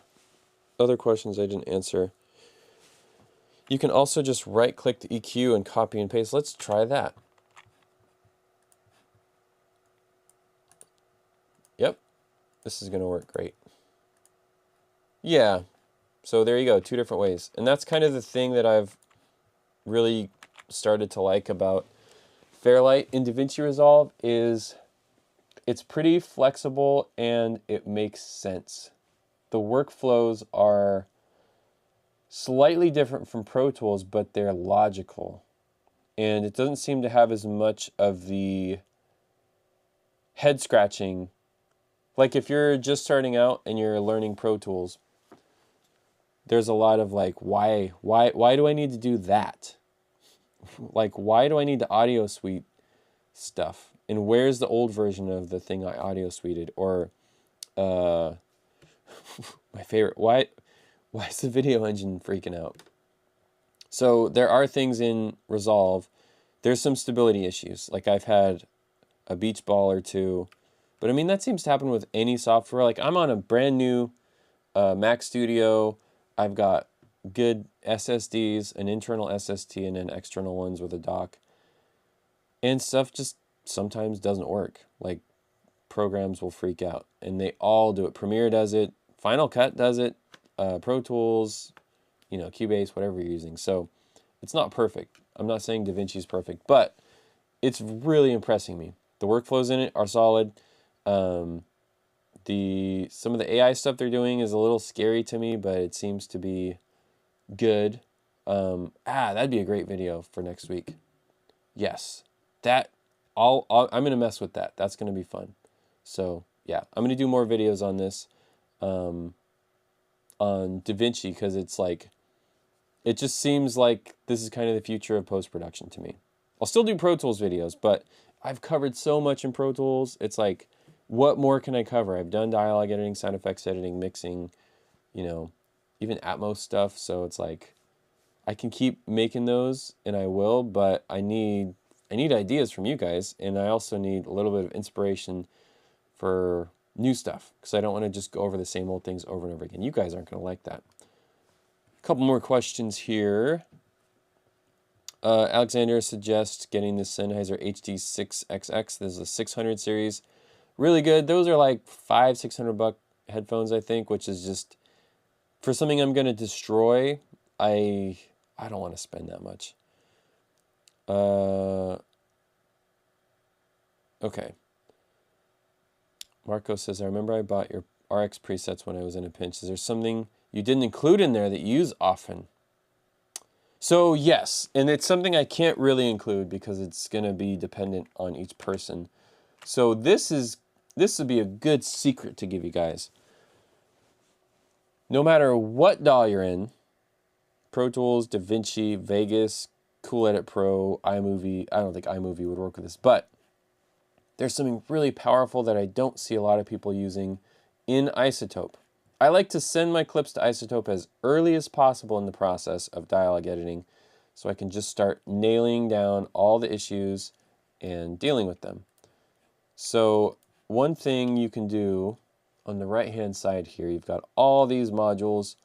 questions I didn't answer. You can also just right-click the EQ and copy and paste. Let's try that. Yep, this is going to work great. Yeah, so there you go, 2 different ways. And that's kind of the thing that I've really started to like about Fairlight in DaVinci Resolve is it's pretty flexible and it makes sense. The workflows are slightly different from Pro Tools, but they're logical. And it doesn't seem to have as much of the head scratching. Like if you're just starting out and you're learning Pro Tools, there's a lot of like, why do I need to do that? Like, why do I need the audio suite stuff? And where's the old version of the thing I audio suited? Or my favorite, why is the video engine freaking out? So there are things in Resolve. There's some stability issues. Like I've had a beach ball or two. But I mean, that seems to happen with any software. Like I'm on a brand new Mac Studio. I've got good SSDs, an internal SSD, and then external ones with a dock. And stuff just sometimes doesn't work. Like programs will freak out. And they all do it. Premiere does it. Final Cut does it. Pro Tools, you know, Cubase, whatever you're using. So it's not perfect. I'm not saying DaVinci is perfect, but it's really impressing me. The workflows in it are solid. Some of the AI stuff they're doing is a little scary to me, but it seems to be good. That'd be a great video for next week. Yes, I'm gonna mess with that. That's gonna be fun. So yeah, I'm gonna do more videos on this, on DaVinci, because it's like, it just seems like this is kind of the future of post-production to me. I'll still do Pro Tools videos, but I've covered so much in Pro Tools. It's like, what more can I cover? I've done dialogue editing, sound effects editing, mixing, you know, even Atmos stuff. So it's like, I can keep making those, and I will, but I need ideas from you guys, and I also need a little bit of inspiration for new stuff, because I don't want to just go over the same old things over and over again. You guys aren't going to like that. A couple more questions here. Alexander suggests getting the Sennheiser HD6XX. This is a 600 series. Really good. Those are like $500-600 headphones, I think, which is just, for something I'm going to destroy, I don't want to spend that much. Okay. Marco says, I remember I bought your RX presets when I was in a pinch. Is there something you didn't include in there that you use often? So yes, and it's something I can't really include because it's going to be dependent on each person. So this would be a good secret to give you guys. No matter what DAW you're in, Pro Tools, DaVinci, Vegas, Cool Edit Pro, iMovie, I don't think iMovie would work with this, but there's something really powerful that I don't see a lot of people using in iZotope. I like to send my clips to iZotope as early as possible in the process of dialogue editing so I can just start nailing down all the issues and dealing with them. So one thing you can do on the right-hand side here, you've got all these modules,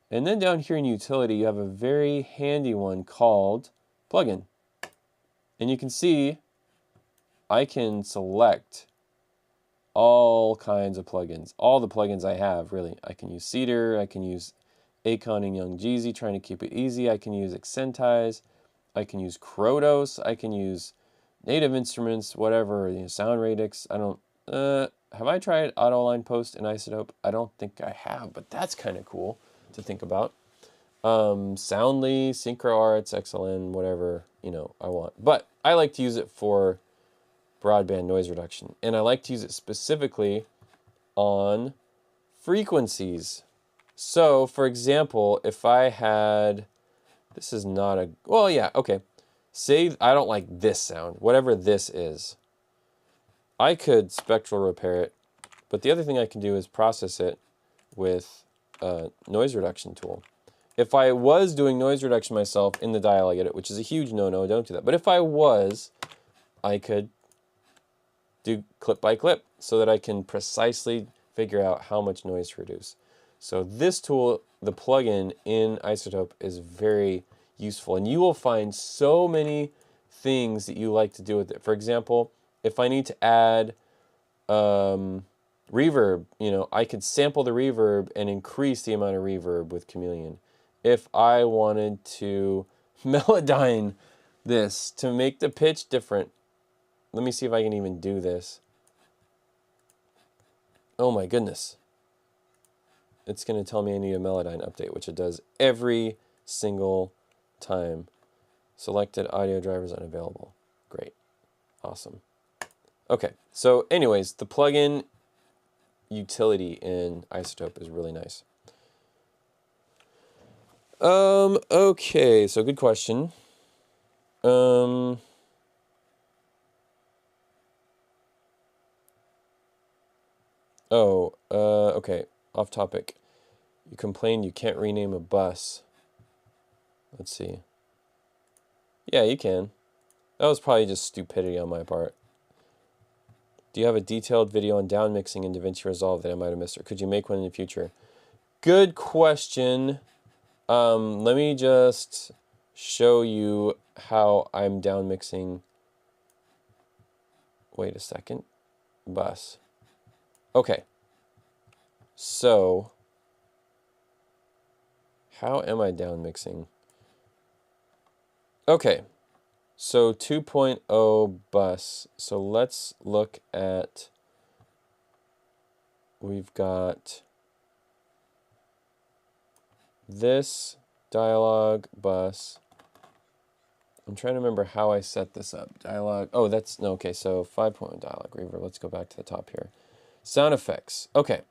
and then down here in utility, you have a very handy one called plugin. And you can see I can select all kinds of plugins, all the plugins I have, really. I can use Cedar, I can use Acon and Young Jeezy, trying to keep it easy. I can use Accentize, I can use Krotos, I can use Native Instruments, whatever, Sound Radix. I don't, have I tried Auto-Align Post in iZotope? I don't think I have, but that's kind of cool to think about. Soundly, Synchro Arts, XLN, whatever, I want. But I like to use it for broadband noise reduction, and I like to use it specifically on frequencies. So, for example, if I had, this is not a, well, yeah, okay. Say I don't like this sound, whatever this is. I could spectral repair it, but the other thing I can do is process it with a noise reduction tool. If I was doing noise reduction myself in the dialogue edit, which is a huge no-no, don't do that. But if I was, I could do clip by clip so that I can precisely figure out how much noise to reduce. So this tool, the plugin in iZotope, is very useful, and you will find so many things that you like to do with it. For example, if I need to add reverb, I could sample the reverb and increase the amount of reverb with Chameleon. If I wanted to melodyne this to make the pitch different, let me see if I can even do this. Oh my goodness. It's going to tell me I need a Melodyne update, which it does every single time. Selected audio drivers unavailable. Great. Awesome. Okay, so anyways, the plugin utility in iZotope is really nice. Okay, so good question. Okay, off topic. You complained you can't rename a bus. Let's see. Yeah, you can. That was probably just stupidity on my part. Do you have a detailed video on down mixing in DaVinci Resolve that I might have missed, or could you make one in the future? Good question. Let me just show you how I'm down mixing. Wait a second. Bus. Okay. So, how am I down mixing? Okay. So 2.0 bus. So let's look at, we've got this dialogue bus. I'm trying to remember how I set this up. Dialogue, oh, that's, no, okay, so 5.1 dialogue reverb. Let's go back to the top here. Sound effects, okay.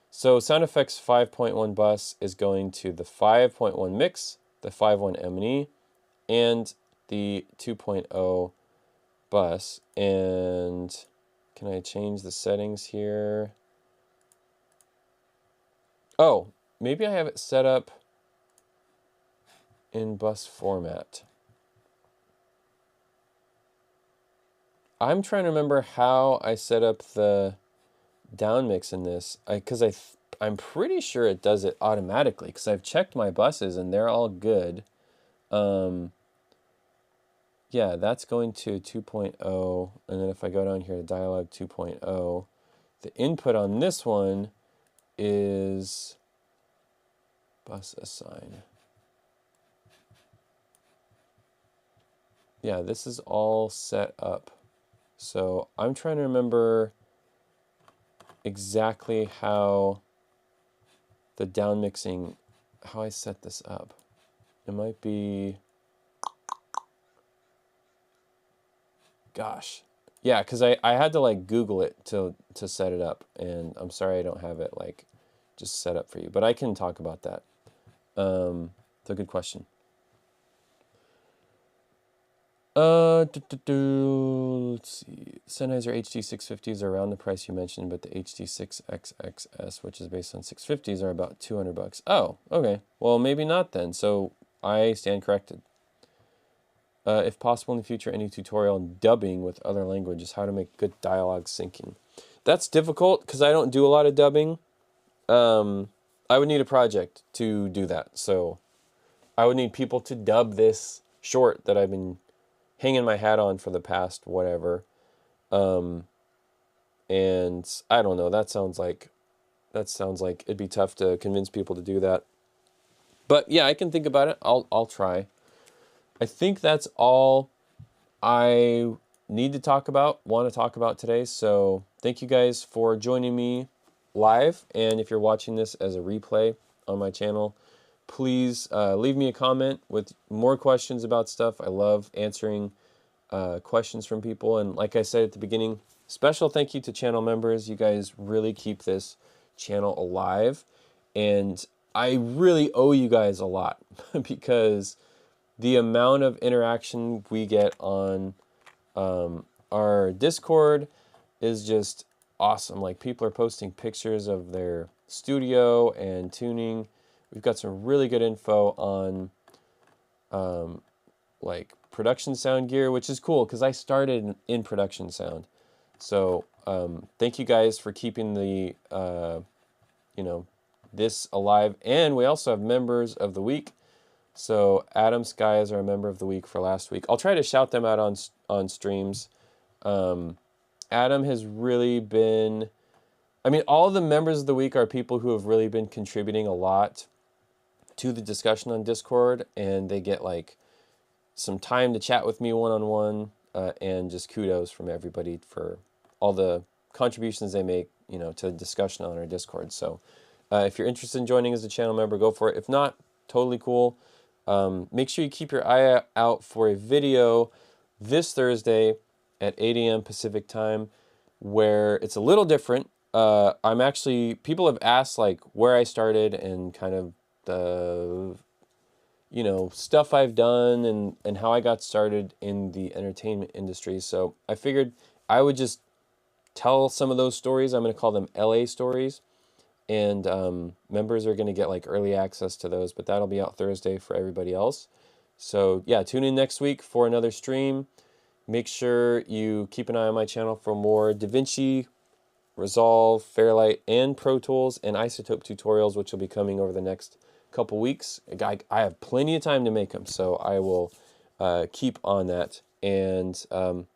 So sound effects 5.1 bus is going to the 5.1 mix, the 5.1 M&E, and the 2.0 bus. And can I change the settings here? Oh, maybe I have it set up in bus format. I'm trying to remember how I set up the down mix in this, because I'm pretty sure it does it automatically, because I've checked my buses and they're all good. Yeah, that's going to 2.0, and then if I go down here to dialogue 2.0, the input on this one is bus assign. Yeah, this is all set up. So I'm trying to remember exactly how the down mixing, how I set this up. It might be, gosh. Yeah, because I had to like Google it to set it up, and I'm sorry I don't have it like just set up for you, but I can talk about that. It's a good question. Let's see. Sennheiser HD650s are around the price you mentioned, but the HD6XXS, which is based on 650s, are about $200. Oh, okay. Well, maybe not then. So I stand corrected. If possible in the future, any tutorial on dubbing with other languages, how to make good dialogue syncing. That's difficult because I don't do a lot of dubbing. I would need a project to do that. So I would need people to dub this short that I've been hanging my hat on for the past whatever. And I don't know, that sounds like it'd be tough to convince people to do that. But yeah, I can think about it. I'll try. I think that's all I want to talk about today. So thank you guys for joining me live, and if you're watching this as a replay on my channel, please leave me a comment with more questions about stuff. I love answering questions from people. And like I said at the beginning, special thank you to channel members. You guys really keep this channel alive. And I really owe you guys a lot because the amount of interaction we get on our Discord is just awesome. Like, people are posting pictures of their studio and tuning. We've got some really good info on like production sound gear, which is cool because I started in production sound. So thank you guys for keeping the this alive. And we also have members of the week. So Adam Sky is our member of the week for last week. I'll try to shout them out on streams. Adam has really been, I mean, all the members of the week are people who have really been contributing a lot to the discussion on Discord, and they get like some time to chat with me one-on-one, and just kudos from everybody for all the contributions they make, to the discussion on our Discord. So if you're interested in joining as a channel member, go for it. If not, totally cool. Make sure you keep your eye out for a video this Thursday at 8 a.m. Pacific time, where it's a little different. People have asked like where I started and kind of the, stuff I've done and how I got started in the entertainment industry. So I figured I would just tell some of those stories. I'm going to call them LA stories. And members are going to get like early access to those, but that'll be out Thursday for everybody else. So yeah, tune in next week for another stream. Make sure you keep an eye on my channel for more DaVinci, Resolve, Fairlight, and Pro Tools and iZotope tutorials, which will be coming over the next couple weeks. I have plenty of time to make them, so I will keep on that. And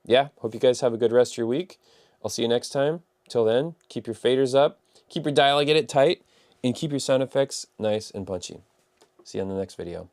yeah, hope you guys have a good rest of your week. I'll see you next time. Till then, keep your faders up, keep your dialogue, get it tight, and keep your sound effects nice and punchy. See you on the next video.